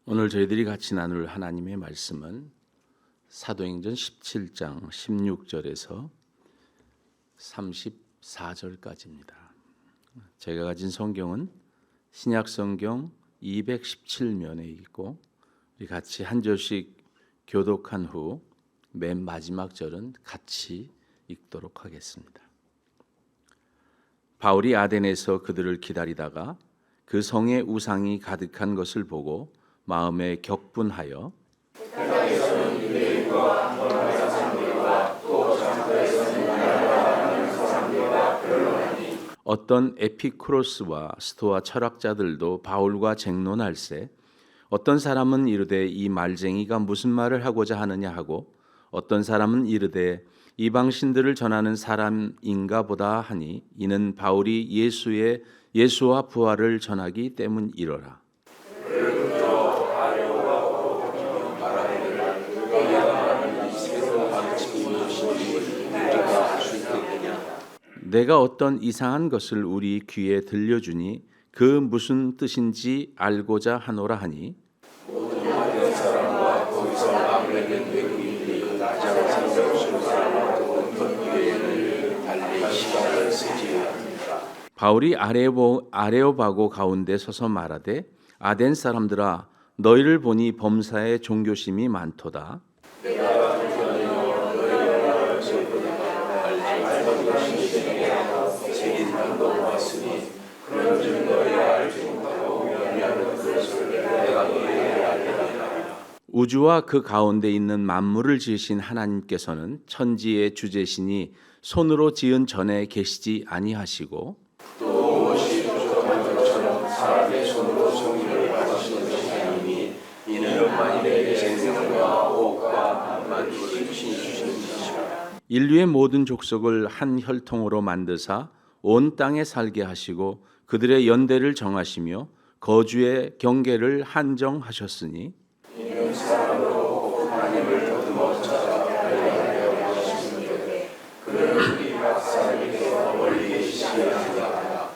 오늘 저희들이 같이 나눌 하나님의 말씀은 사도행전 17장 16절에서 34절까지입니다. 제가 가진 성경은 신약 성경 217면에 있고 우리 같이 한 절씩 교독한 후 맨 마지막 절은 같이 읽도록 하겠습니다. 바울이 아덴에서 그들을 기다리다가 그 성에 우상이 가득한 것을 보고 마음에 격분하여 어떤 에피쿠로스와 스토아 철학자들도 바울과 쟁론할세 어떤 사람은 이르되 이 말쟁이가 무슨 말을 하고자 하느냐 하고 어떤 사람은 이르되 이방신들을 전하는 사람인가 보다 하니 이는 바울이 예수와 부활을 전하기 때문이로라. 내가 어떤 이상한 것을 우리 귀에 들려주니 그 무슨 뜻인지 알고자 하노라 하니 바울이 아레오바고 가운데 서서 말하되 아덴 사람들아 너희를 보니 범사에 종교심이 많도다. 우주와 그 가운데 있는 만물을 지으신 하나님께서는 천지의 주제시니 손으로 지은 전에 계시지 아니하시고 또 무엇이 부족한 것처럼 사람의 손으로 성리를 받으시는 것이 아니니 이는 만일의 생명과 옷과 만물을 주시는 것이라. 인류의 모든 족속을 한 혈통으로 만드사 온 땅에 살게 하시고 그들의 연대를 정하시며 거주의 경계를 한정하셨으니 이는 사람으로 하나님을 더듬어 찾아 발견하려 하시는데 그는 우리 각 사람에게 멀리 계시지 아니하다.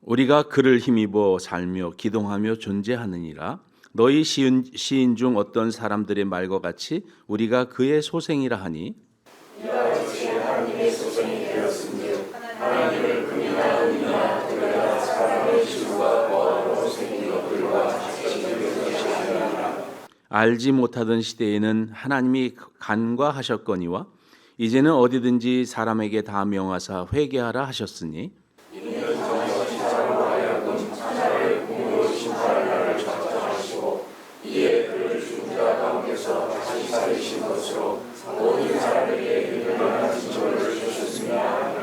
우리가 그를 힘입어 살며 기동하며 존재하느니라. 너희 시인 중 어떤 사람들의 말과 같이 우리가 그의 소생이라 하니 이와 같이 하나님의 소생이 되었으며 하나님을 금이나 그가 사람의 실과 보아로 생긴 것들과 같이 되었으니라. 알지 못하던 시대에는 하나님이 간과하셨거니와 이제는 어디든지 사람에게 다 명하사 회개하라 하셨으니 이는 정하신 자로 하여금 사자의 공으로 심판을 나를 찾아하시고 이에 그를 죽은 자 가운데서 다시 살리신 것으로 모든 사람에게 유명한 징조를 주셨습니다.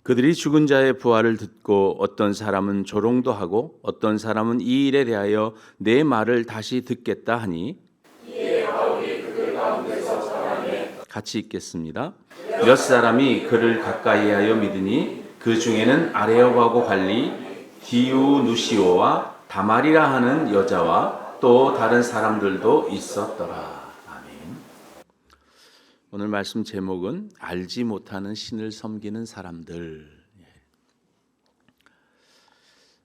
그들이 죽은 자의 부활을 듣고 어떤 사람은 조롱도 하고 어떤 사람은 이 일에 대하여 내 말을 다시 듣겠다 하니 이에 바울이 그들 가운데서 사람에 같이 읽겠습니다. 몇 사람이 그를 가까이하여 믿으니 그 중에는 아레오바고 관리 디우누시오와 다말이라 하는 여자와 또 다른 사람들도 있었더라. 오늘 말씀 제목은 알지 못하는 신을 섬기는 사람들.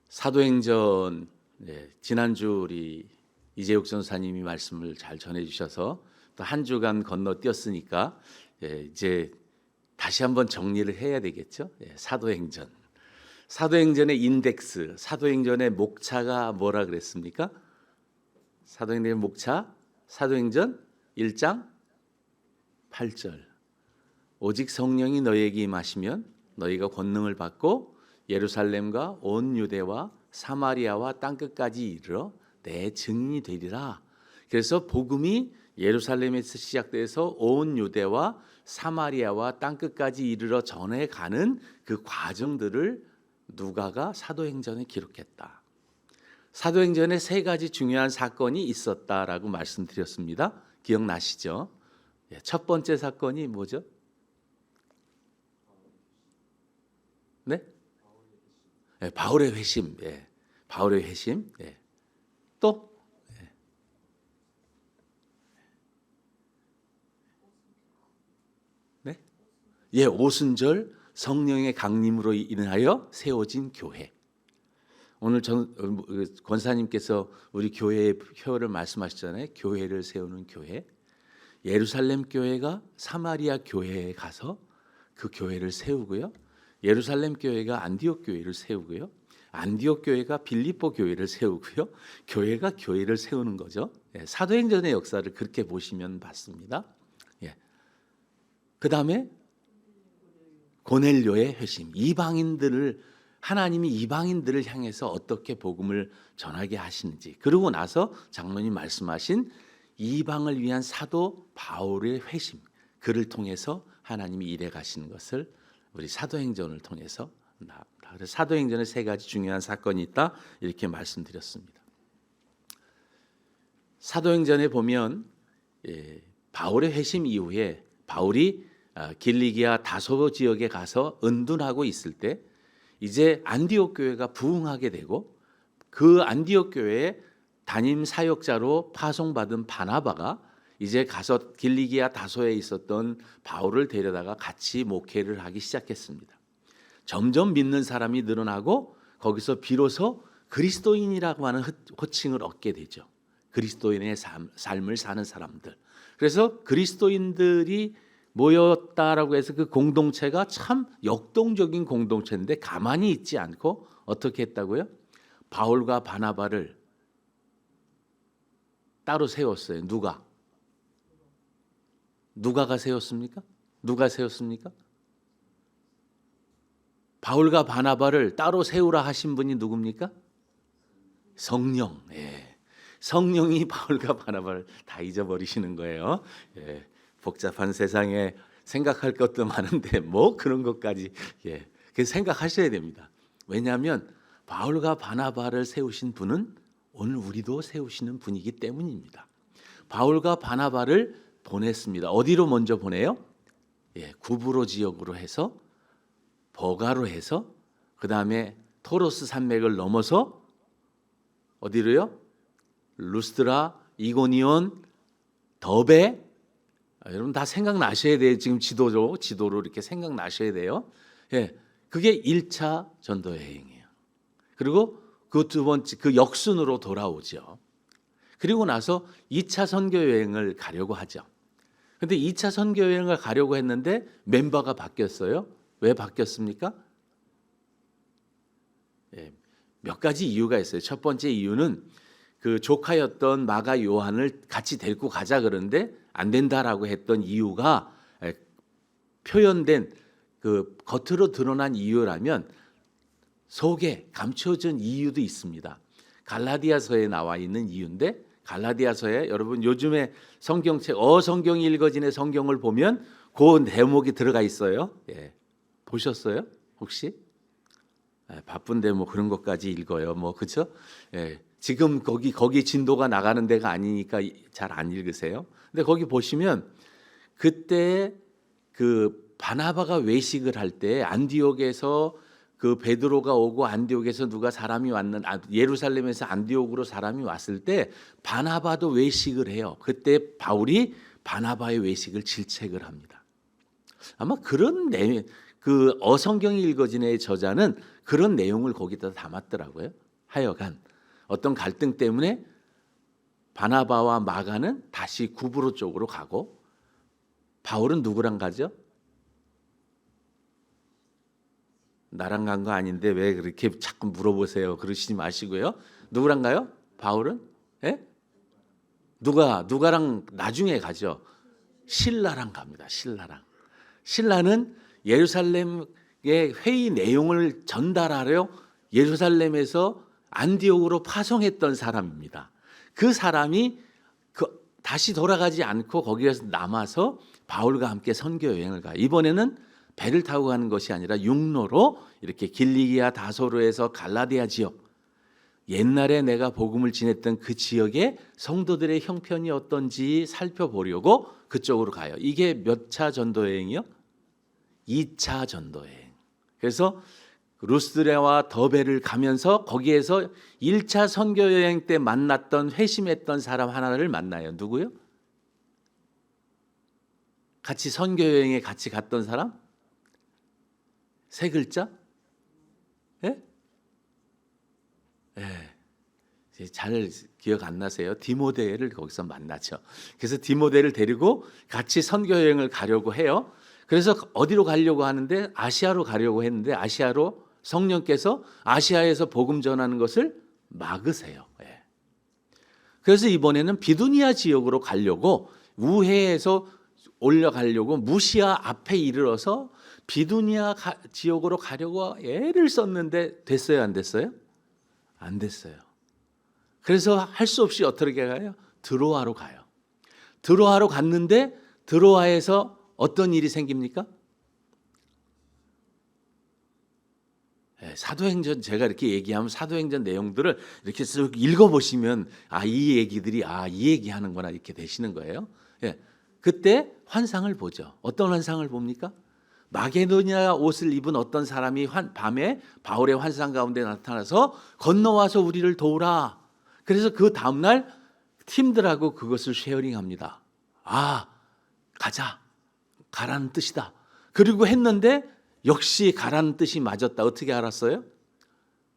사도행전 지난주 우리 이재욱 전사님이 말씀을 잘 전해주셔서 또 한 주간 건너뛰었으니까 이제 다시 한번 정리를 해야 되겠죠. 사도행전. 사도행전의 인덱스, 사도행전의 목차가 뭐라 그랬습니까? 사도행전의 목차, 사도행전 1장 8절. 오직 성령이 너희에게 임하시면 너희가 권능을 받고 예루살렘과 온 유대와 사마리아와 땅끝까지 이르러 내 증인이 되리라. 그래서 복음이 예루살렘에서 시작돼서 온 유대와 사마리아와 땅끝까지 이르러 전해가는 그 과정들을 누가가 사도행전에 기록했다. 사도행전에 세 가지 중요한 사건이 있었다라고 말씀드렸습니다. 기억나시죠? 첫 번째 사건이 뭐죠? 네? 바울의 회심. 바울의 회심. 또? 네? 오순절 성령의 강림으로 인하여 세워진 교회. 오늘 권사님께서 우리 교회의 표어를 말씀하셨잖아요. 교회를 세우는 교회. 예루살렘 교회가 사마리아 교회에 가서 그 교회를 세우고요. 예루살렘 교회가 안디옥 교회를 세우고요. 안디옥 교회가 빌립보 교회를 세우고요. 교회가 교회를 세우는 거죠. 예, 사도행전의 역사를 그렇게 보시면 맞습니다. 예. 그 다음에 고넬료의 회심. 하나님이 이방인들을 향해서 어떻게 복음을 전하게 하시는지, 그러고 나서 장로님 말씀하신 이방을 위한 사도 바울의 회심, 그를 통해서 하나님이 일해 가시는 것을 우리 사도행전을 통해서, 그래서 사도행전에 세 가지 중요한 사건이 있다 이렇게 말씀드렸습니다. 사도행전에 보면 바울의 회심 이후에 바울이 길리기아 다소 지역에 가서 은둔하고 있을 때 이제 안디옥 교회가 부흥하게 되고, 그 안디옥 교회에 담임 사역자로 파송받은 바나바가 이제 가서 길리기아 다소에 있었던 바울을 데려다가 같이 목회를 하기 시작했습니다. 점점 믿는 사람이 늘어나고 거기서 비로소 그리스도인이라고 하는 호칭을 얻게 되죠. 그리스도인의 삶을 사는 사람들. 그래서 그리스도인들이 모였다라고 해서 그 공동체가 참 역동적인 공동체인데 가만히 있지 않고 어떻게 했다고요? 바울과 바나바를 따로 세웠어요. 누가가 세웠습니까? 누가 세웠습니까? 바울과 바나바를 따로 세우라 하신 분이 누굽니까? 성령. 예. 성령이 바울과 바나바를 다 잊어버리시는 거예요. 예. 복잡한 세상에 생각할 것도 많은데 뭐 그런 것까지 그래서 생각하셔야 됩니다. 왜냐하면 바울과 바나바를 세우신 분은 오늘 우리도 세우시는 분이기 때문입니다. 바울과 바나바를 보냈습니다. 어디로 먼저 보내요? 구브로 지역으로 해서 버가로 해서 그 다음에 토로스 산맥을 넘어서 어디로요? 루스드라, 이고니온, 더베. 여러분 다 생각나셔야 돼요. 지금 지도로 이렇게 생각나셔야 돼요. 그게 1차 전도 여행이에요. 그리고 그 두 번째 그 역순으로 돌아오죠. 그리고 나서 2차 선교 여행을 가려고 하죠. 그런데 2차 선교 여행을 가려고 했는데 멤버가 바뀌었어요. 왜 바뀌었습니까? 몇 가지 이유가 있어요. 첫 번째 이유는 그 조카였던 마가 요한을 같이 데리고 가자 그러는데 안 된다라고 했던 이유가 표현된 그 겉으로 드러난 이유라면 속에 감춰진 이유도 있습니다. 갈라디아서에 나와 있는 이유인데, 갈라디아서에 여러분 요즘에 성경책 성경이 읽어지는 성경을 보면 그 대목이 들어가 있어요. 보셨어요? 혹시? 바쁜데 뭐 그런 것까지 읽어요. 뭐 그렇죠? 지금 거기 진도가 나가는 데가 아니니까 잘 안 읽으세요. 근데 거기 보시면 그때 그 바나바가 외식을 할 때 안디옥에서 그 베드로가 오고 안디옥에서 누가 사람이 예루살렘에서 안디옥으로 사람이 왔을 때 바나바도 외식을 해요. 그때 바울이 바나바의 외식을 질책을 합니다. 아마 그런 내용, 그 어성경이 읽어진의 저자는 그런 내용을 거기다 담았더라고요. 하여간 어떤 갈등 때문에 바나바와 마가는 다시 구브로 쪽으로 가고 바울은 누구랑 가죠? 나랑 간 거 아닌데 왜 그렇게 자꾸 물어보세요. 그러시지 마시고요. 누구랑 가요? 바울은? 누가랑 나중에 가죠. 실라랑 갑니다. 실라는 예루살렘의 회의 내용을 전달하려 예루살렘에서 안디옥으로 파송했던 사람입니다. 그 사람이 다시 돌아가지 않고 거기에서 남아서 바울과 함께 선교 여행을 가요. 이번에는 배를 타고 가는 것이 아니라 육로로 이렇게 길리기아 다소로에서 갈라디아 지역, 옛날에 내가 복음을 전했던 그 지역의 성도들의 형편이 어떤지 살펴보려고 그쪽으로 가요. 이게 몇 차 전도 여행이요? 2차 전도 여행. 그래서 루스드레와 더베를 가면서 거기에서 1차 선교 여행 때 만났던 회심했던 사람 하나를 만나요. 누구요? 같이 선교 여행에 같이 갔던 사람? 세 글자? 잘 기억 안 나세요? 디모데를 거기서 만나죠. 그래서 디모데를 데리고 같이 선교 여행을 가려고 해요. 그래서 어디로 가려고 하는데 아시아로 가려고 했는데 아시아로 성령께서 아시아에서 복음 전하는 것을 막으세요. 그래서 이번에는 비두니아 지역으로 가려고 우회해서 올라가려고 무시아 앞에 이르러서 비두니아 지역으로 가려고 애를 썼는데 됐어요, 안 됐어요? 안 됐어요. 그래서 할 수 없이 어떻게 가요? 드로아로 가요. 드로아로 갔는데 드로아에서 어떤 일이 생깁니까? 사도행전 제가 이렇게 얘기하면 사도행전 내용들을 이렇게 쭉 읽어보시면 이 얘기들이 이 얘기하는구나 이렇게 되시는 거예요. 그때 환상을 보죠. 어떤 환상을 봅니까? 마게도니아 옷을 입은 어떤 사람이 밤에 바울의 환상 가운데 나타나서 건너와서 우리를 도우라. 그래서 그 다음날 팀들하고 그것을 쉐어링합니다. 가자. 가라는 뜻이다. 그리고 했는데 역시 가라는 뜻이 맞았다. 어떻게 알았어요?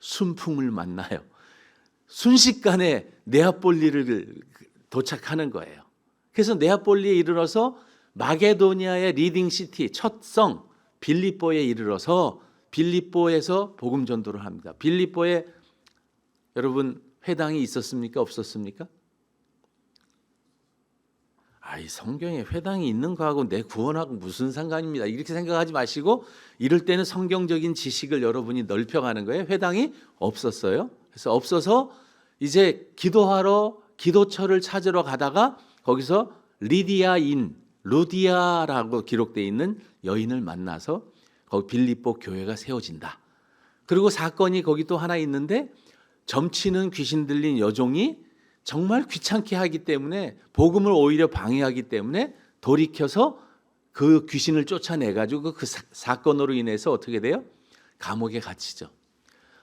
순풍을 만나요. 순식간에 네아폴리를 도착하는 거예요. 그래서 네아폴리에 이르러서 마게도니아의 리딩 시티 첫 성 빌립보에 이르러서 빌립보에서 복음 전도를 합니다. 빌립보에 여러분 회당이 있었습니까? 없었습니까? 이 성경에 회당이 있는 거하고 내 구원하고 무슨 상관입니다. 이렇게 생각하지 마시고 이럴 때는 성경적인 지식을 여러분이 넓혀가는 거예요. 회당이 없었어요. 그래서 없어서 이제 기도하러 기도처를 찾으러 가다가 거기서 루디아라고 기록되어 있는 여인을 만나서 거기 빌립보 교회가 세워진다. 그리고 사건이 거기 또 하나 있는데 점치는 귀신 들린 여종이 정말 귀찮게 하기 때문에 복음을 오히려 방해하기 때문에 돌이켜서 그 귀신을 쫓아내가지고 그 사건으로 인해서 어떻게 돼요? 감옥에 갇히죠.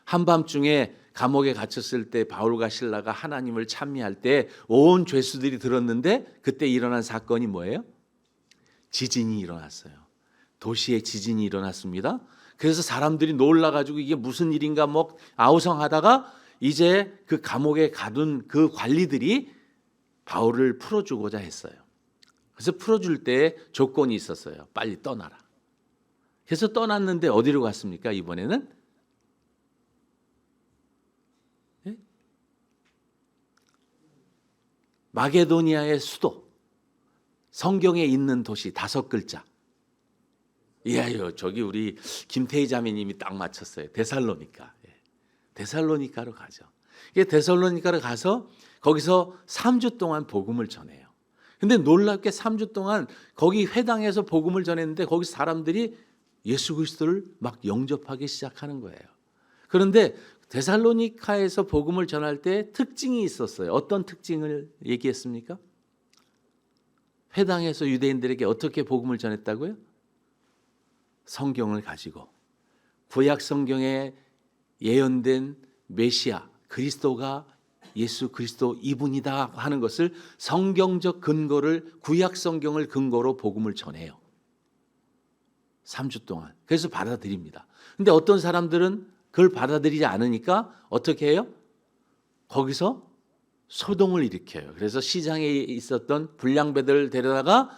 한밤중에 감옥에 갇혔을 때 바울과 실라가 하나님을 찬미할 때 온 죄수들이 들었는데 그때 일어난 사건이 뭐예요? 지진이 일어났어요. 도시에 지진이 일어났습니다. 그래서 사람들이 놀라가지고 이게 무슨 일인가 아우성하다가 이제 그 감옥에 가둔 그 관리들이 바울을 풀어주고자 했어요. 그래서 풀어줄 때 조건이 있었어요. 빨리 떠나라. 그래서 떠났는데 어디로 갔습니까? 이번에는 마게도니아의 수도, 성경에 있는 도시 5글자. 저기 우리 김태희 자매님이 딱 맞췄어요. 데살로니가. 데살로니가로 가죠. 데살로니가로 가서 거기서 3주 동안 복음을 전해요. 근데 놀랍게 3주 동안 거기 회당에서 복음을 전했는데 거기 사람들이 예수 그리스도를 막 영접하기 시작하는 거예요. 그런데 데살로니가에서 복음을 전할 때 특징이 있었어요. 어떤 특징을 얘기했습니까? 회당에서 유대인들에게 어떻게 복음을 전했다고요? 성경을 가지고 구약 성경에 예언된 메시아 그리스도가 예수 그리스도 이분이다 하는 것을 성경적 근거를 구약 성경을 근거로 복음을 전해요. 3주 동안. 그래서 받아들입니다. 근데 어떤 사람들은 그걸 받아들이지 않으니까 어떻게 해요? 거기서 소동을 일으켜요. 그래서 시장에 있었던 불량배들을 데려다가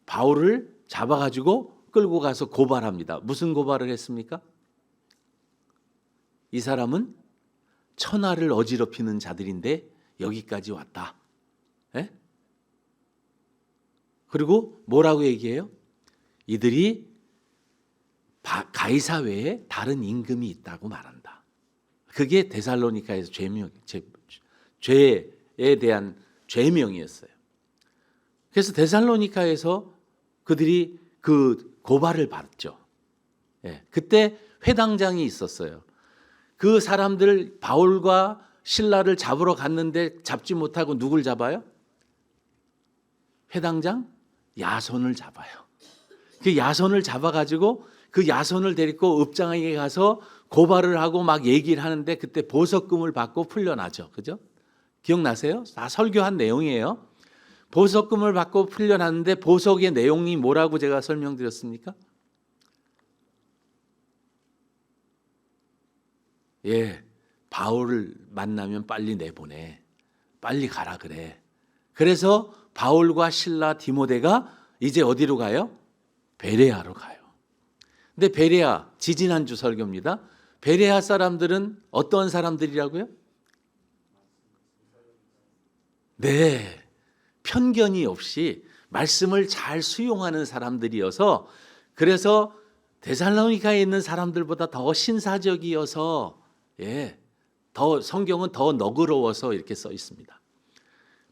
바울을 잡아가지고 끌고 가서 고발합니다. 무슨 고발을 했습니까? 이 사람은 천하를 어지럽히는 자들인데 여기까지 왔다. 그리고 뭐라고 얘기해요? 이들이 가이사 외에 다른 임금이 있다고 말한다. 그게 데살로니가에서 죄에 대한 죄명이었어요. 그래서 데살로니가에서 그들이 그 고발을 받죠. 그때 회당장이 있었어요. 그 사람들 바울과 실라를 잡으러 갔는데 잡지 못하고 누굴 잡아요? 회당장 야손을 잡아요. 그 야손을 잡아가지고 그 야손을 데리고 읍장에게 가서 고발을 하고 막 얘기를 하는데 그때 보석금을 받고 풀려나죠. 그죠? 기억나세요? 다 설교한 내용이에요. 보석금을 받고 풀려났는데 보석의 내용이 뭐라고 제가 설명드렸습니까? 바울을 만나면 빨리 내보내. 빨리 가라 그래. 그래서 바울과 실라 디모데가 이제 어디로 가요? 베레아로 가요. 근데 베레아, 지지난주 설교입니다. 베레아 사람들은 어떤 사람들이라고요? 네, 편견이 없이 말씀을 잘 수용하는 사람들이어서, 그래서 데살로니가에 있는 사람들보다 더 신사적이어서, 더 성경은 더 너그러워서 이렇게 써 있습니다.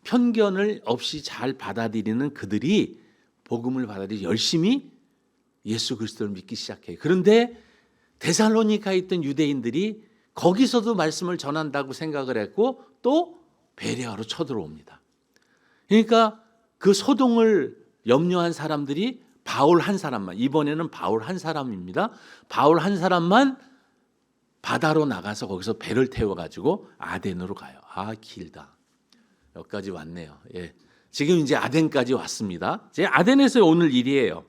편견을 없이 잘 받아들이는 그들이 복음을 받아들이 열심히 예수 그리스도를 믿기 시작해요. 그런데 데살로니가에 있던 유대인들이 거기서도 말씀을 전한다고 생각을 했고 또 베레아로 쳐들어옵니다. 그러니까 그 소동을 염려한 사람들이 바울 한 사람만, 이번에는 바울 한 사람입니다. 바울 한 사람만 바다로 나가서 거기서 배를 태워가지고 아덴으로 가요. 아, 길다. 여기까지 왔네요. 지금 이제 아덴까지 왔습니다. 제 아덴에서 오늘 일이에요.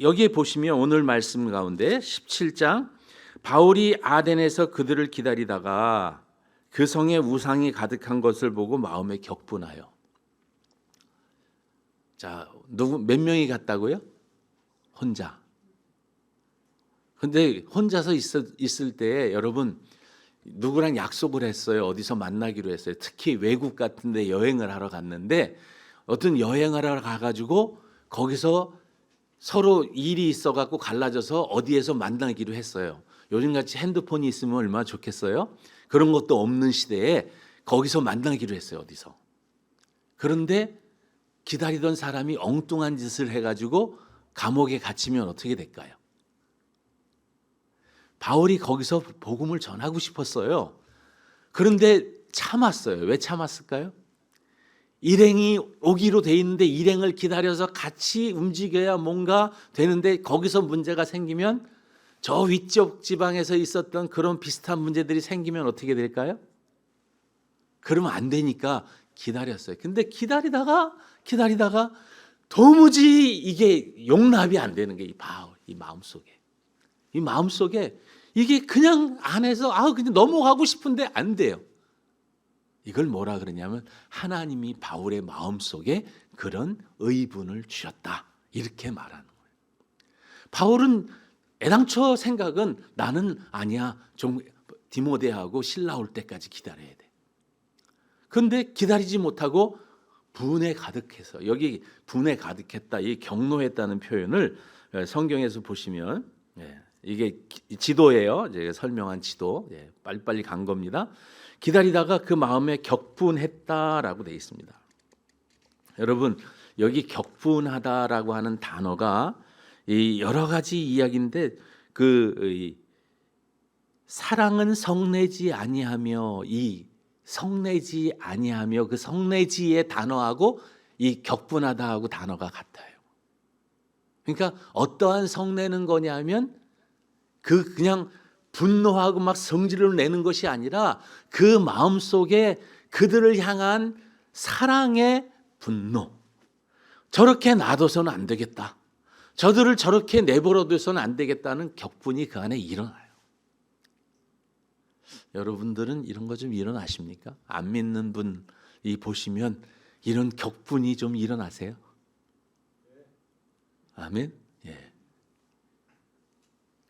여기에 보시면 오늘 말씀 가운데 17장, 바울이 아덴에서 그들을 기다리다가 그 성에 우상이 가득한 것을 보고 마음에 격분하여. 자, 몇 명이 갔다고요? 혼자. 근데 혼자서 있을 때 여러분 누구랑 약속을 했어요. 어디서 만나기로 했어요. 특히 외국 같은 데 여행을 하러 갔는데 어떤 여행을 하러 가가지고 거기서 서로 일이 있어갖고 갈라져서 어디에서 만나기로 했어요. 요즘같이 핸드폰이 있으면 얼마나 좋겠어요. 그런 것도 없는 시대에 거기서 만나기로 했어요. 어디서. 그런데 기다리던 사람이 엉뚱한 짓을 해가지고 감옥에 갇히면 어떻게 될까요? 바울이 거기서 복음을 전하고 싶었어요. 그런데 참았어요. 왜 참았을까요? 일행이 오기로 돼 있는데 일행을 기다려서 같이 움직여야 뭔가 되는데 거기서 문제가 생기면 저 위쪽 지방에서 있었던 그런 비슷한 문제들이 생기면 어떻게 될까요? 그러면 안 되니까 기다렸어요. 근데 기다리다가 도무지 이게 용납이 안 되는 게 이 마음속에 이게 그냥 안에서 그냥 넘어가고 싶은데 안 돼요. 이걸 뭐라 그러냐면 하나님이 바울의 마음속에 그런 의분을 주셨다. 이렇게 말하는 거예요. 바울은 애당초 생각은 나는 아니야. 좀 디모데하고 실라 올 때까지 기다려야 돼. 그런데 기다리지 못하고 분에 가득해서, 여기 분에 가득했다, 이 경노했다는 표현을 성경에서 보시면 이게 지도예요. 제가 설명한 지도. 빨리빨리 간 겁니다. 기다리다가 그 마음에 격분했다라고 되어 있습니다. 여러분, 여기 격분하다라고 하는 단어가 이 여러 가지 이야기인데 사랑은 성내지 아니하며 이 성내지 아니하며 그 성내지의 단어하고 이 격분하다하고 단어가 같아요. 그러니까 어떠한 성내는 거냐면 그냥 분노하고 막 성질을 내는 것이 아니라 그 마음속에 그들을 향한 사랑의 분노. 저렇게 놔둬서는 안 되겠다. 저들을 저렇게 내버려둬서는 안 되겠다는 격분이 그 안에 일어나요. 여러분들은 이런 거 좀 일어나십니까? 안 믿는 분이 보시면 이런 격분이 좀 일어나세요? 아멘.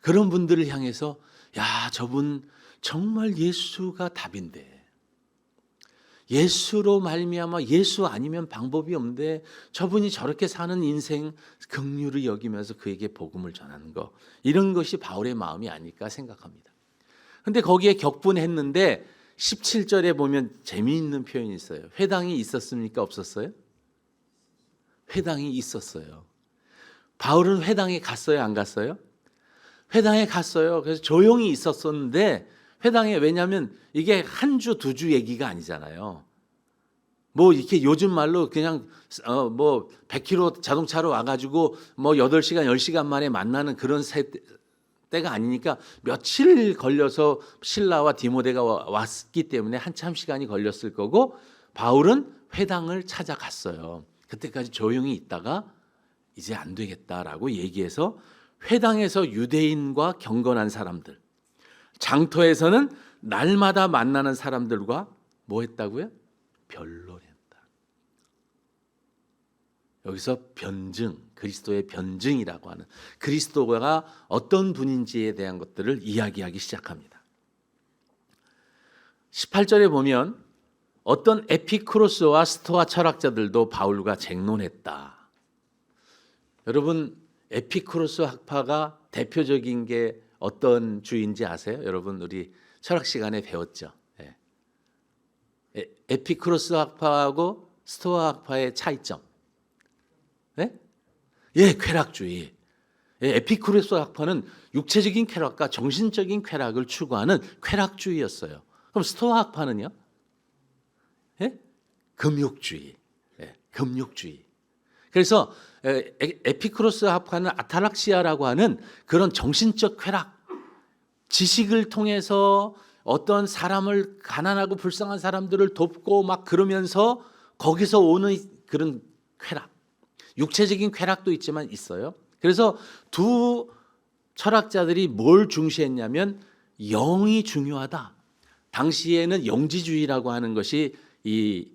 그런 분들을 향해서 저분 정말 예수가 답인데, 예수로 말미암아 예수 아니면 방법이 없는데 저분이 저렇게 사는 인생 긍휼히 여기면서 그에게 복음을 전하는 거, 이런 것이 바울의 마음이 아닐까 생각합니다. 그런데 거기에 격분했는데 17절에 보면 재미있는 표현이 있어요. 회당이 있었습니까? 없었어요? 회당이 있었어요. 바울은 회당에 갔어요? 안 갔어요? 회당에 갔어요. 그래서 조용히 있었었는데 회당에, 왜냐하면 이게 한 주, 두 주 얘기가 아니잖아요. 뭐 이렇게 요즘 말로 그냥 100km 자동차로 와가지고 8시간, 10시간 만에 만나는 그런 때가 아니니까 며칠 걸려서 실라와 디모데가 왔기 때문에 한참 시간이 걸렸을 거고, 바울은 회당을 찾아갔어요. 그때까지 조용히 있다가 이제 안 되겠다라고 얘기해서 회당에서 유대인과 경건한 사람들, 장터에서는 날마다 만나는 사람들과 뭐 했다고요? 변론했다. 여기서 변증, 그리스도의 변증이라고 하는 그리스도가 어떤 분인지에 대한 것들을 이야기하기 시작합니다. 18절에 보면 어떤 에피쿠로스와 스토아 철학자들도 바울과 쟁론했다. 여러분, 에피쿠로스 학파가 대표적인 게 어떤 주의인지 아세요? 여러분, 우리 철학 시간에 배웠죠. 에피쿠로스 학파하고 스토아 학파의 차이점. 쾌락주의. 에피쿠로스 학파는 육체적인 쾌락과 정신적인 쾌락을 추구하는 쾌락주의였어요. 그럼 스토아 학파는요? 금욕주의. 금욕주의. 그래서 에피쿠로스 학파는 아타락시아라고 하는 그런 정신적 쾌락, 지식을 통해서 어떤 사람을, 가난하고 불쌍한 사람들을 돕고 막 그러면서 거기서 오는 그런 쾌락, 육체적인 쾌락도 있지만 있어요. 그래서 두 철학자들이 뭘 중시했냐면 영이 중요하다. 당시에는 영지주의라고 하는 것이 이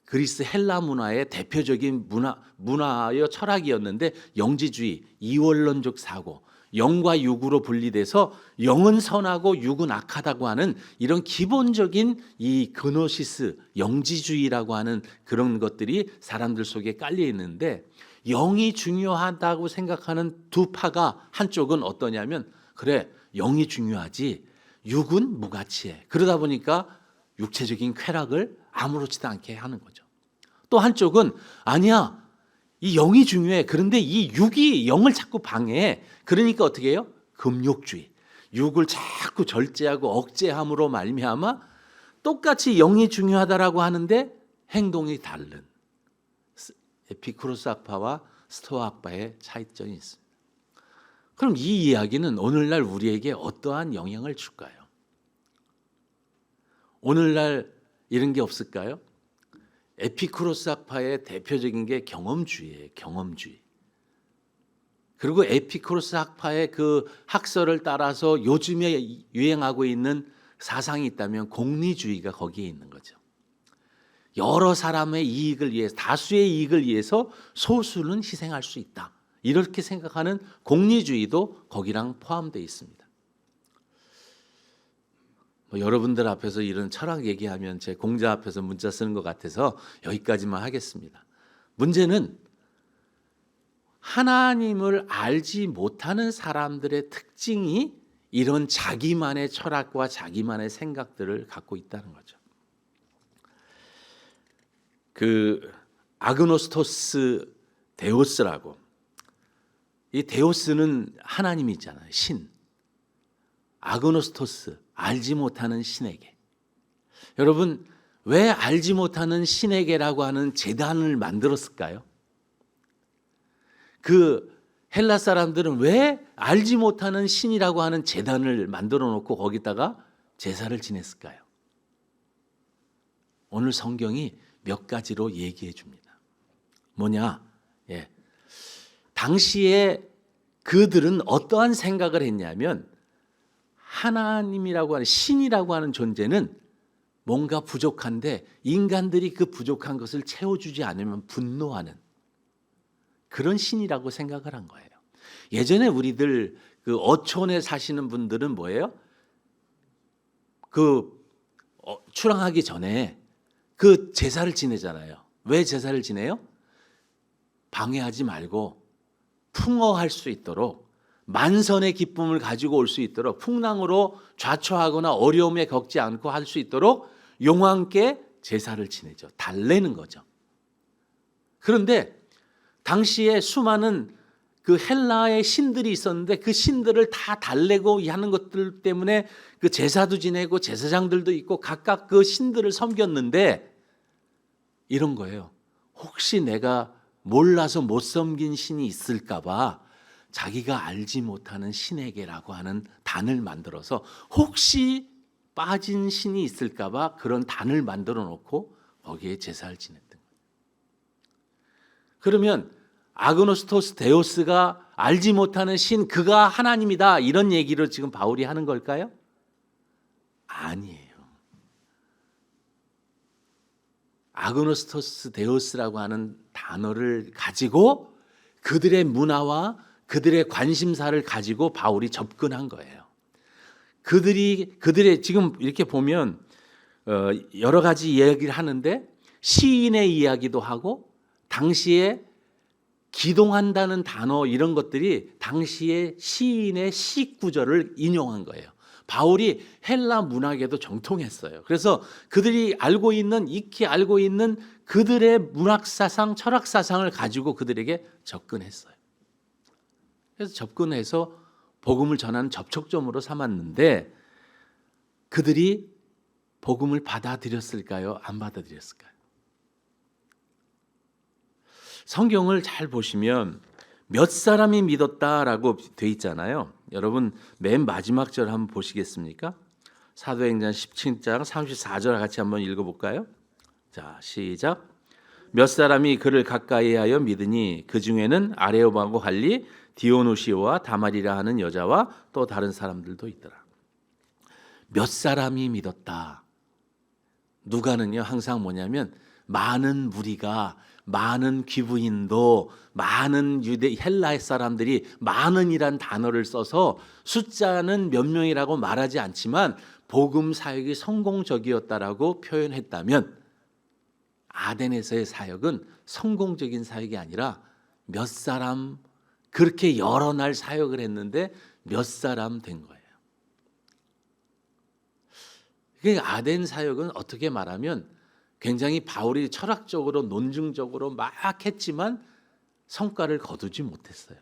그리스 헬라 문화의 대표적인 문화여 철학이었는데, 영지주의, 이원론적 사고, 영과 육으로 분리돼서 영은 선하고 육은 악하다고 하는 이런 기본적인 이 그노시스, 영지주의라고 하는 그런 것들이 사람들 속에 깔려 있는데, 영이 중요하다고 생각하는 두 파가, 한쪽은 어떠냐면 그래, 영이 중요하지 육은 무가치해. 그러다 보니까 육체적인 쾌락을 아무렇지도 않게 하는 거죠. 또 한쪽은 아니야, 이 영이 중요해. 그런데 이 육이 영을 자꾸 방해해. 그러니까 어떻게 해요? 금욕주의. 육을 자꾸 절제하고 억제함으로 말미암아 똑같이 영이 중요하다라고 하는데 행동이 다른 에피쿠로스 학파와 스토아 학파의 차이점이 있습니다. 그럼 이 이야기는 오늘날 우리에게 어떠한 영향을 줄까요? 오늘날 이런 게 없을까요? 에피쿠로스 학파의 대표적인 게 경험주의예요. 경험주의. 그리고 에피쿠로스 학파의 그 학설을 따라서 요즘에 유행하고 있는 사상이 있다면 공리주의가 거기에 있는 거죠. 여러 사람의 이익을 위해서, 다수의 이익을 위해서 소수는 희생할 수 있다. 이렇게 생각하는 공리주의도 거기랑 포함되어 있습니다. 여러분들 앞에서 이런 철학 얘기하면 제 공자 앞에서 문자 쓰는 것 같아서 여기까지만 하겠습니다. 문제는 하나님을 알지 못하는 사람들의 특징이 이런 자기만의 철학과 자기만의 생각들을 갖고 있다는 거죠. 그 아그노스토스 데오스라고, 이 데오스는 하나님이잖아요. 신. 아그노스토스, 알지 못하는 신에게. 여러분, 왜 알지 못하는 신에게라고 하는 제단을 만들었을까요? 그 헬라 사람들은 왜 알지 못하는 신이라고 하는 제단을 만들어 놓고 거기다가 제사를 지냈을까요? 오늘 성경이 몇 가지로 얘기해 줍니다. 뭐냐? 당시에 그들은 어떠한 생각을 했냐면, 하나님이라고 하는, 신이라고 하는 존재는 뭔가 부족한데 인간들이 그 부족한 것을 채워주지 않으면 분노하는 그런 신이라고 생각을 한 거예요. 예전에 우리들 그 어촌에 사시는 분들은 뭐예요? 출항하기 전에 그 제사를 지내잖아요. 왜 제사를 지내요? 방해하지 말고 풍어할 수 있도록, 만선의 기쁨을 가지고 올 수 있도록, 풍랑으로 좌초하거나 어려움에 겪지 않고 할 수 있도록 용왕께 제사를 지내죠. 달래는 거죠. 그런데 당시에 수많은 그 헬라의 신들이 있었는데 그 신들을 다 달래고 하는 것들 때문에 그 제사도 지내고 제사장들도 있고 각각 그 신들을 섬겼는데 이런 거예요. 혹시 내가 몰라서 못 섬긴 신이 있을까 봐 자기가 알지 못하는 신에게라고 하는 단을 만들어서 혹시 빠진 신이 있을까 봐 그런 단을 만들어 놓고 거기에 제사를 지냈던 거예요. 그러면 아그노스토스 데오스가 알지 못하는 신, 그가 하나님이다, 이런 얘기를 지금 바울이 하는 걸까요? 아니에요. 아그노스토스 데우스라고 하는 단어를 가지고 그들의 문화와 그들의 관심사를 가지고 바울이 접근한 거예요. 그들의 지금 이렇게 보면 여러 가지 이야기를 하는데 시인의 이야기도 하고 당시에 기동한다는 단어 이런 것들이 당시에 시인의 시 구절을 인용한 거예요. 바울이 헬라 문학에도 정통했어요. 그래서 그들이 익히 알고 있는 그들의 문학 사상, 철학 사상을 가지고 그들에게 접근했어요. 그래서 접근해서 복음을 전하는 접촉점으로 삼았는데 그들이 복음을 받아들였을까요? 안 받아들였을까요? 성경을 잘 보시면 몇 사람이 믿었다라고 돼 있잖아요. 여러분 맨 마지막 절 한번 보시겠습니까? 사도행전 17장 34절 같이 한번 읽어볼까요? 자, 시작. 몇 사람이 그를 가까이하여 믿으니 그 중에는 아레오바고 할리, 디오누시오와 다말이라 하는 여자와 또 다른 사람들도 있더라. 몇 사람이 믿었다. 누가는요 항상 뭐냐면 많은 무리가, 많은 귀부인도, 많은 유대 헬라의 사람들이 많은이란 단어를 써서 숫자는 몇 명이라고 말하지 않지만 복음 사역이 성공적이었다라고 표현했다면 아덴에서의 사역은 성공적인 사역이 아니라 몇 사람, 그렇게 여러 날 사역을 했는데 몇 사람 된 거예요. 그러니까 아덴 사역은 어떻게 말하면 굉장히 바울이 철학적으로 논증적으로 막 했지만 성과를 거두지 못했어요.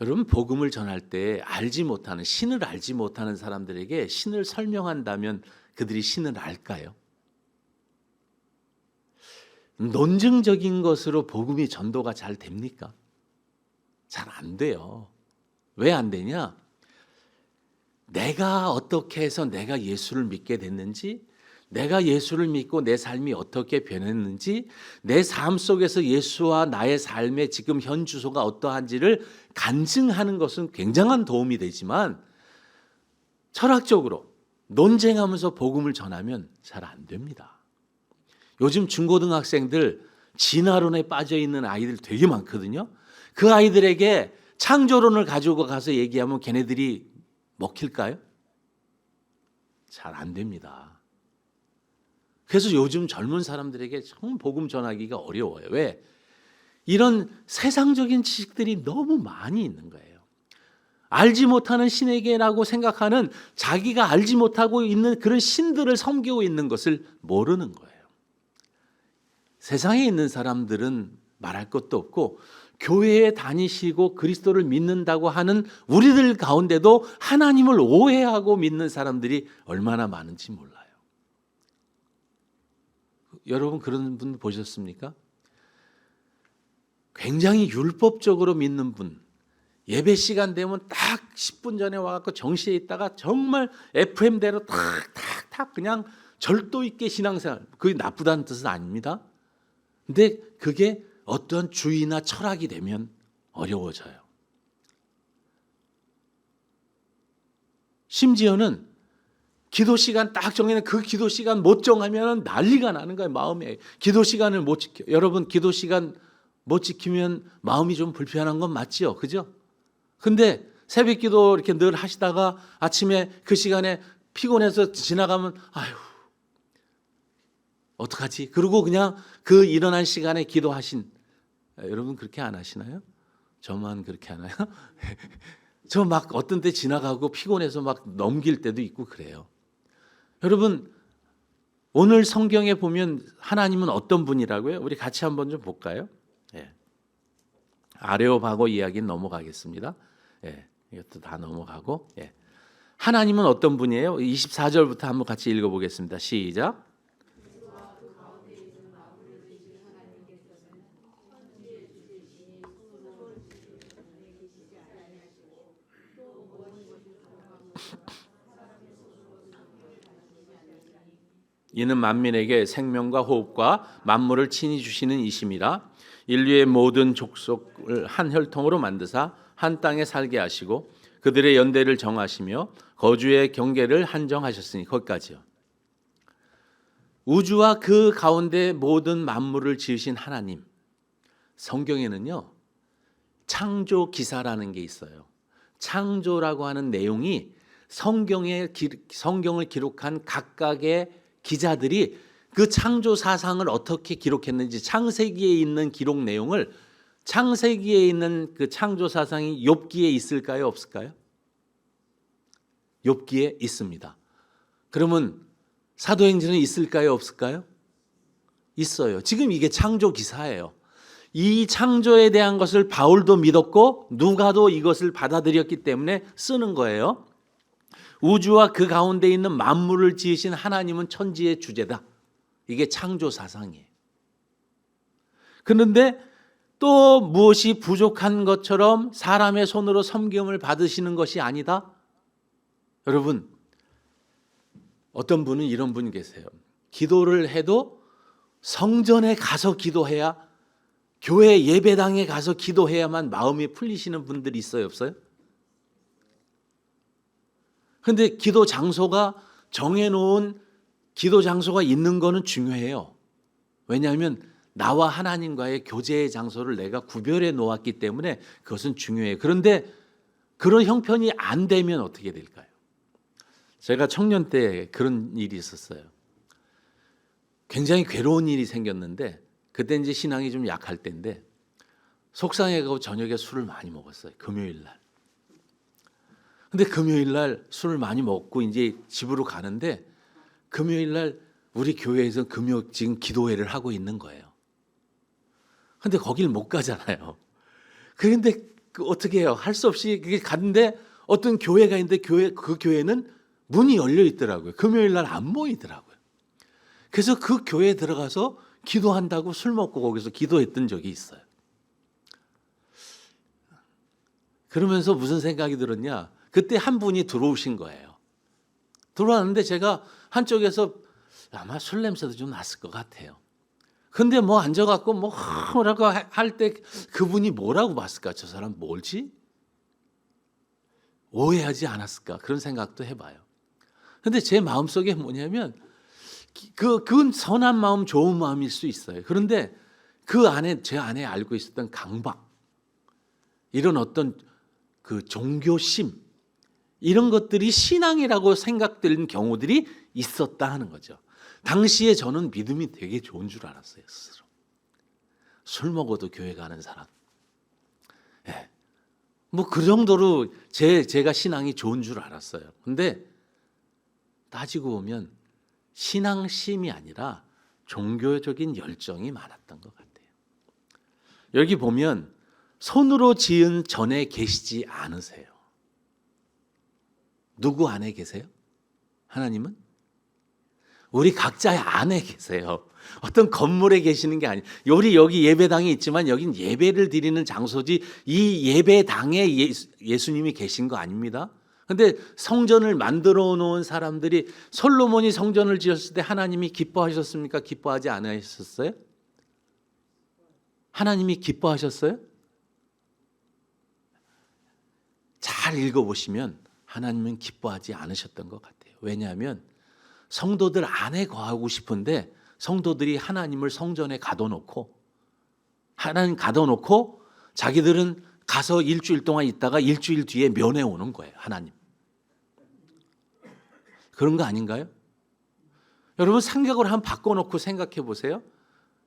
여러분 복음을 전할 때 신을 알지 못하는 사람들에게 신을 설명한다면 그들이 신을 알까요? 논증적인 것으로 복음이 전도가 잘 됩니까? 잘 안 돼요. 왜 안 되냐? 내가 어떻게 해서 내가 예수를 믿게 됐는지, 내가 예수를 믿고 내 삶이 어떻게 변했는지, 내 삶 속에서 예수와 나의 삶의 지금 현 주소가 어떠한지를 간증하는 것은 굉장한 도움이 되지만 철학적으로 논쟁하면서 복음을 전하면 잘 안 됩니다. 요즘 중고등학생들 진화론에 빠져 있는 아이들 되게 많거든요. 그 아이들에게 창조론을 가지고 가서 얘기하면 걔네들이 먹힐까요? 잘 안 됩니다. 그래서 요즘 젊은 사람들에게 정말 복음 전하기가 어려워요. 왜? 이런 세상적인 지식들이 너무 많이 있는 거예요. 알지 못하는 신에게라고 생각하는 자기가 알지 못하고 있는 그런 신들을 섬기고 있는 것을 모르는 거예요. 세상에 있는 사람들은 말할 것도 없고 교회에 다니시고 그리스도를 믿는다고 하는 우리들 가운데도 하나님을 오해하고 믿는 사람들이 얼마나 많은지 몰라요. 여러분 그런 분 보셨습니까? 굉장히 율법적으로 믿는 분, 예배 시간 되면 딱 10분 전에 와갖고 정시에 있다가 정말 FM대로 탁탁탁 그냥 절도 있게 신앙생활, 그게 나쁘다는 뜻은 아닙니다. 근데 그게 어떤 주의나 철학이 되면 어려워져요. 심지어는 기도 시간 딱 정해는 그 기도 시간 못 정하면 난리가 나는 거예요. 마음에. 기도 시간을 못 지켜. 여러분 기도 시간 못 지키면 마음이 좀 불편한 건 맞지요. 그죠? 근데 새벽 기도 이렇게 늘 하시다가 아침에 그 시간에 피곤해서 지나가면 아유 어떡하지? 그리고 그냥 그 일어난 시간에 기도하신 여러분 그렇게 안 하시나요? 저만 그렇게 하나요? 저 막 어떤 때 지나가고 피곤해서 막 넘길 때도 있고 그래요. 여러분 오늘 성경에 보면 하나님은 어떤 분이라고요? 우리 같이 한번 좀 볼까요? 예. 아레오바고 이야기는 넘어가겠습니다. 예. 이것도 다 넘어가고 예. 하나님은 어떤 분이에요? 24절부터 한번 같이 읽어보겠습니다. 시작. 이는 만민에게 생명과 호흡과 만물을 친히 주시는 이심이라. 인류의 모든 족속을 한 혈통으로 만드사 한 땅에 살게 하시고 그들의 연대를 정하시며 거주의 경계를 한정하셨으니 거기까지요. 우주와 그 가운데 모든 만물을 지으신 하나님. 성경에는요, 창조 기사라는 게 있어요. 창조라고 하는 내용이 성경을 기록한 각각의 기자들이 그 창조 사상을 어떻게 기록했는지, 창세기에 있는 기록 내용을, 창세기에 있는 그 창조 사상이 욥기에 있을까요, 없을까요? 욥기에 있습니다. 그러면 사도행전에 있을까요, 없을까요? 있어요. 지금 이게 창조 기사예요. 이 창조에 대한 것을 바울도 믿었고 누가도 이것을 받아들였기 때문에 쓰는 거예요. 우주와 그 가운데 있는 만물을 지으신 하나님은 천지의 주제다. 이게 창조 사상이에요. 그런데 또 무엇이 부족한 것처럼 사람의 손으로 섬김을 받으시는 것이 아니다. 여러분, 어떤 분은 이런 분이 계세요. 기도를 해도 성전에 가서 기도해야, 교회 예배당에 가서 기도해야만 마음이 풀리시는 분들이 있어요, 없어요? 그런데 기도 장소가, 정해놓은 기도 장소가 있는 거는 중요해요. 왜냐하면 나와 하나님과의 교제의 장소를 내가 구별해 놓았기 때문에 그것은 중요해요. 그런데 그런 형편이 안 되면 어떻게 될까요? 제가 청년 때 그런 일이 있었어요. 굉장히 괴로운 일이 생겼는데, 그때 이제 신앙이 좀 약할 때인데 속상해가지고 저녁에 술을 많이 먹었어요. 금요일 날. 근데 금요일 날 술을 많이 먹고 이제 집으로 가는데, 금요일 날 우리 교회에서 지금 기도회를 하고 있는 거예요. 근데 거길 못 가잖아요. 그런데 어떻게 해요? 할 수 없이 그게 갔는데 어떤 교회가 있는데 그 교회는 문이 열려 있더라고요. 금요일 날 안 모이더라고요. 그래서 그 교회에 들어가서 기도한다고 술 먹고 거기서 기도했던 적이 있어요. 그러면서 무슨 생각이 들었냐? 그때 한 분이 들어오신 거예요. 들어왔는데 제가 한쪽에서 아마 술 냄새도 좀 났을 것 같아요. 근데 뭐 앉아갖고 뭐라고 할 때 그분이 뭐라고 봤을까? 저 사람 뭘지? 오해하지 않았을까? 그런 생각도 해봐요. 근데 제 마음속에 뭐냐면, 그건 선한 마음, 좋은 마음일 수 있어요. 그런데 그 안에, 제 안에 알고 있었던 강박, 이런 어떤 그 종교심, 이런 것들이 신앙이라고 생각되는 경우들이 있었다 하는 거죠. 당시에 저는 믿음이 되게 좋은 줄 알았어요, 스스로. 술 먹어도 교회 가는 사람. 예. 뭐 그 정도로 제가 신앙이 좋은 줄 알았어요. 근데 따지고 보면 신앙심이 아니라 종교적인 열정이 많았던 것 같아요. 여기 보면 손으로 지은 전에 계시지 않으세요. 누구 안에 계세요? 하나님은? 우리 각자의 안에 계세요. 어떤 건물에 계시는 게 아니에요. 우리 여기 예배당이 있지만 여긴 예배를 드리는 장소지, 이 예배당에 예수님이 계신 거 아닙니다. 그런데 성전을 만들어 놓은 사람들이, 솔로몬이 성전을 지었을 때 하나님이 기뻐하셨습니까? 기뻐하지 않으셨어요? 하나님이 기뻐하셨어요? 잘 읽어보시면 하나님은 기뻐하지 않으셨던 것 같아요. 왜냐하면 성도들 안에 거하고 싶은데 성도들이 하나님을 성전에 가둬놓고, 하나님 가둬놓고 자기들은 가서 일주일 동안 있다가 일주일 뒤에 면회 오는 거예요. 하나님. 그런 거 아닌가요? 여러분 생각을 한번 바꿔놓고 생각해 보세요.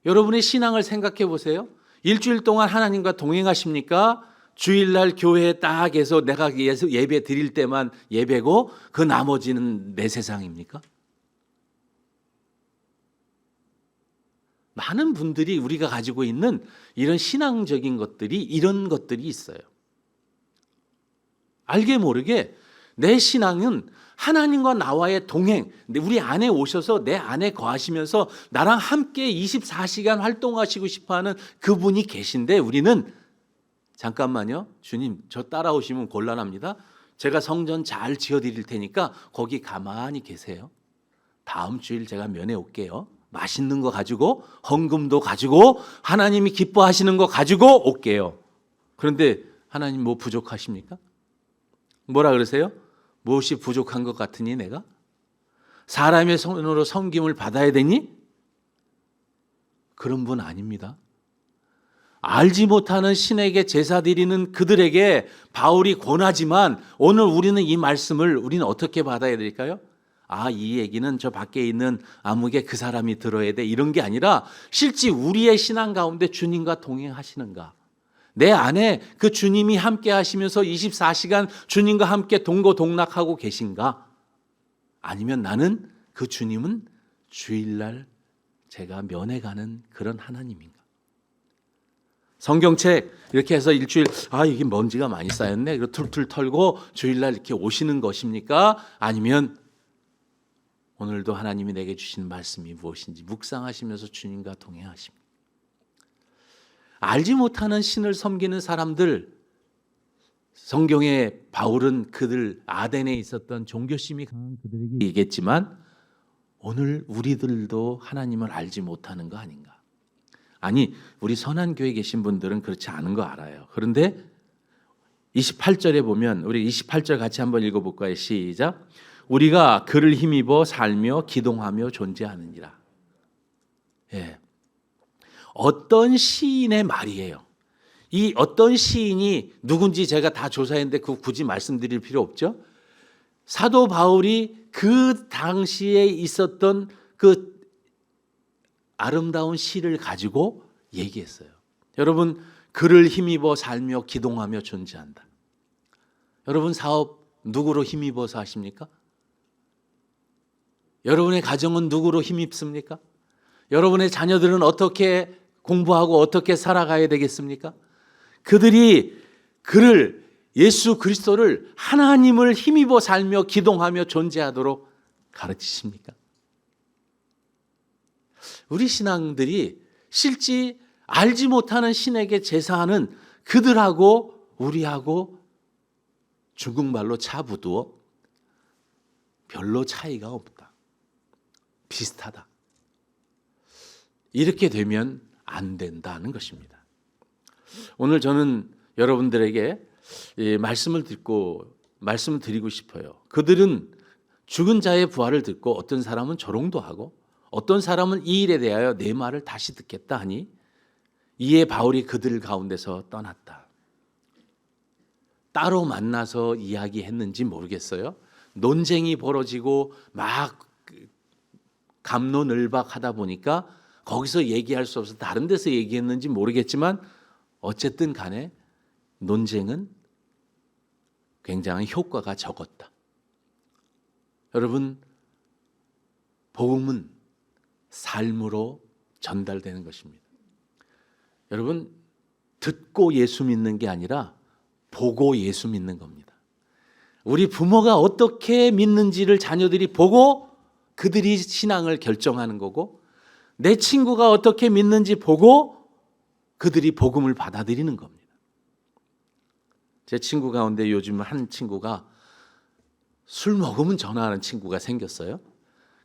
여러분의 신앙을 생각해 보세요. 일주일 동안 하나님과 동행하십니까? 주일날 교회에 딱 해서 내가 예배 드릴 때만 예배고 그 나머지는 내 세상입니까? 많은 분들이 우리가 가지고 있는 이런 신앙적인 것들이, 이런 것들이 있어요. 알게 모르게 내 신앙은 하나님과 나와의 동행, 우리 안에 오셔서 내 안에 거하시면서 나랑 함께 24시간 활동하시고 싶어하는 그분이 계신데, 우리는 잠깐만요, 주님 저 따라오시면 곤란합니다. 제가 성전 잘 지어드릴 테니까 거기 가만히 계세요. 다음 주일 제가 면회 올게요. 맛있는 거 가지고, 헌금도 가지고, 하나님이 기뻐하시는 거 가지고 올게요. 그런데 하나님 뭐 부족하십니까? 뭐라 그러세요? 무엇이 부족한 것 같으니 내가? 사람의 손으로 섬김을 받아야 되니? 그런 분 아닙니다. 알지 못하는 신에게 제사 드리는 그들에게 바울이 권하지만 오늘 우리는 이 말씀을 우리는 어떻게 받아야 될까요? 이 얘기는 저 밖에 있는 아무개 그 사람이 들어야 돼, 이런 게 아니라 실제 우리의 신앙 가운데 주님과 동행하시는가? 내 안에 그 주님이 함께 하시면서 24시간 주님과 함께 동고동락하고 계신가? 아니면 나는 그 주님은 주일날 제가 면회 가는 그런 하나님인가? 성경책 이렇게 해서 일주일 이게 먼지가 많이 쌓였네, 그리고 툴툴 털고 주일날 이렇게 오시는 것입니까? 아니면 오늘도 하나님이 내게 주신 말씀이 무엇인지 묵상하시면서 주님과 동행하십니까? 알지 못하는 신을 섬기는 사람들, 성경에 바울은 그들 아덴에 있었던 종교심이 강한 그들에게 얘기했지만 오늘 우리들도 하나님을 알지 못하는 거 아닌가? 아니, 우리 선한교회에 계신 분들은 그렇지 않은 거 알아요. 그런데 28절에 보면, 우리 28절 같이 한번 읽어볼까요? 시작. 우리가 그를 힘입어 살며 기동하며 존재하느니라. 예. 어떤 시인의 말이에요. 이 어떤 시인이 누군지 제가 다 조사했는데 그거 굳이 말씀드릴 필요 없죠. 사도 바울이 그 당시에 있었던 그 아름다운 시를 가지고 얘기했어요. 여러분, 그를 힘입어 살며 기동하며 존재한다. 여러분, 사업 누구로 힘입어서 하십니까? 여러분의 가정은 누구로 힘입습니까? 여러분의 자녀들은 어떻게 공부하고 어떻게 살아가야 되겠습니까? 그들이 그를, 예수 그리스도를, 하나님을 힘입어 살며 기동하며 존재하도록 가르치십니까? 우리 신앙들이 실제 알지 못하는 신에게 제사하는 그들하고 우리하고 중국말로 차부두어 별로 차이가 없다. 비슷하다. 이렇게 되면 안 된다는 것입니다. 오늘 저는 여러분들에게 말씀을 드리고 싶어요. 그들은 죽은 자의 부활을 듣고 어떤 사람은 조롱도 하고 어떤 사람은 이 일에 대하여 내 말을 다시 듣겠다 하니 이에 바울이 그들 가운데서 떠났다. 따로 만나서 이야기했는지 모르겠어요. 논쟁이 벌어지고 막 갑론을박하다 보니까 거기서 얘기할 수 없어서 다른 데서 얘기했는지 모르겠지만 어쨌든 간에 논쟁은 굉장히 효과가 적었다. 여러분, 복음은 삶으로 전달되는 것입니다. 여러분, 듣고 예수 믿는 게 아니라 보고 예수 믿는 겁니다. 우리 부모가 어떻게 믿는지를 자녀들이 보고 그들이 신앙을 결정하는 거고, 내 친구가 어떻게 믿는지 보고 그들이 복음을 받아들이는 겁니다. 제 친구 가운데 요즘 한 친구가 술 먹으면 전화하는 친구가 생겼어요.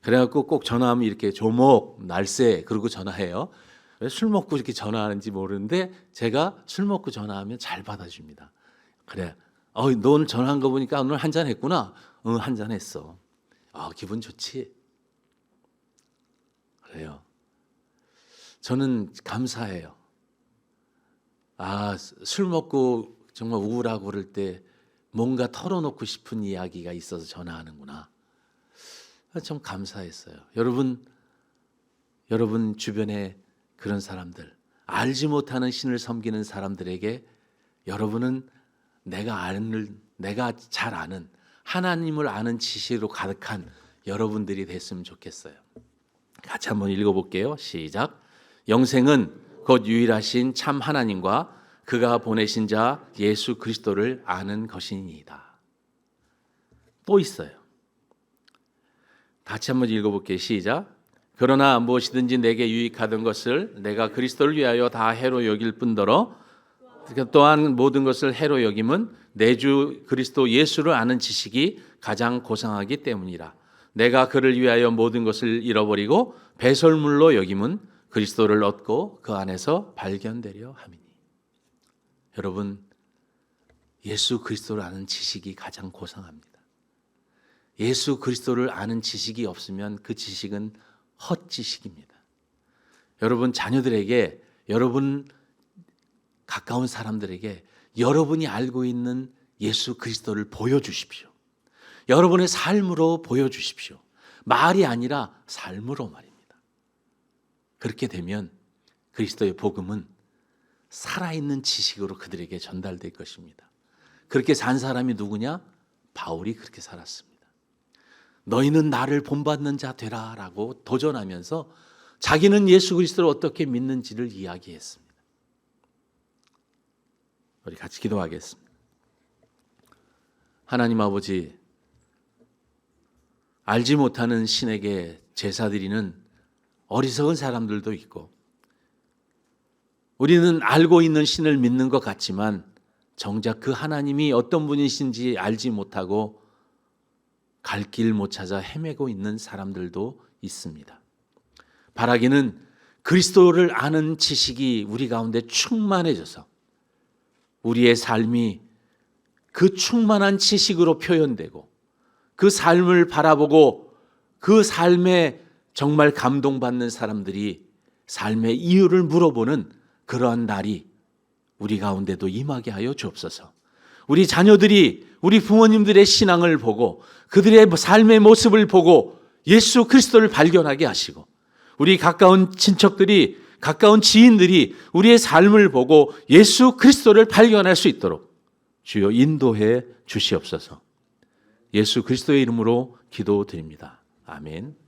그래갖고 꼭 전화하면 이렇게 조목, 날새 그러고 전화해요. 왜 술 먹고 이렇게 전화하는지 모르는데 제가 술 먹고 전화하면 잘 받아줍니다. 그래, 너 오늘 전화한 거 보니까 오늘 한잔 했구나. 응, 한잔 했어. 기분 좋지? 그래요. 저는 감사해요. 술 먹고 정말 우울하고 그럴 때 뭔가 털어놓고 싶은 이야기가 있어서 전화하는구나. 좀 감사했어요. 여러분 주변에 그런 사람들, 알지 못하는 신을 섬기는 사람들에게 여러분은 내가 잘 아는 하나님을 아는 지식으로 가득한 여러분들이 됐으면 좋겠어요. 같이 한번 읽어볼게요. 시작. 영생은 곧 유일하신 참 하나님과 그가 보내신 자 예수 그리스도를 아는 것이니이다. 또 있어요. 같이 한번 읽어볼게요. 시작. 그러나 무엇이든지 내게 유익하던 것을 내가 그리스도를 위하여 다 해로 여길 뿐더러 또한 모든 것을 해로 여김은 내 주 그리스도 예수를 아는 지식이 가장 고상하기 때문이라. 내가 그를 위하여 모든 것을 잃어버리고 배설물로 여김은 그리스도를 얻고 그 안에서 발견되려 함이니. 여러분, 예수 그리스도를 아는 지식이 가장 고상합니다. 예수 그리스도를 아는 지식이 없으면 그 지식은 헛지식입니다. 여러분 자녀들에게, 여러분 가까운 사람들에게 여러분이 알고 있는 예수 그리스도를 보여주십시오. 여러분의 삶으로 보여주십시오. 말이 아니라 삶으로 말입니다. 그렇게 되면 그리스도의 복음은 살아있는 지식으로 그들에게 전달될 것입니다. 그렇게 산 사람이 누구냐? 바울이 그렇게 살았습니다. 너희는 나를 본받는 자 되라 라고 도전하면서 자기는 예수 그리스도를 어떻게 믿는지를 이야기했습니다. 우리 같이 기도하겠습니다. 하나님 아버지, 알지 못하는 신에게 제사 드리는 어리석은 사람들도 있고, 우리는 알고 있는 신을 믿는 것 같지만 정작 그 하나님이 어떤 분이신지 알지 못하고 갈 길 못 찾아 헤매고 있는 사람들도 있습니다. 바라기는 그리스도를 아는 지식이 우리 가운데 충만해져서 우리의 삶이 그 충만한 지식으로 표현되고 그 삶을 바라보고 그 삶에 정말 감동받는 사람들이 삶의 이유를 물어보는 그러한 날이 우리 가운데도 임하게 하여 주옵소서. 우리 자녀들이 우리 부모님들의 신앙을 보고 그들의 삶의 모습을 보고 예수 그리스도를 발견하게 하시고, 우리 가까운 친척들이, 가까운 지인들이 우리의 삶을 보고 예수 그리스도를 발견할 수 있도록 주여 인도해 주시옵소서. 예수 그리스도의 이름으로 기도드립니다. 아멘.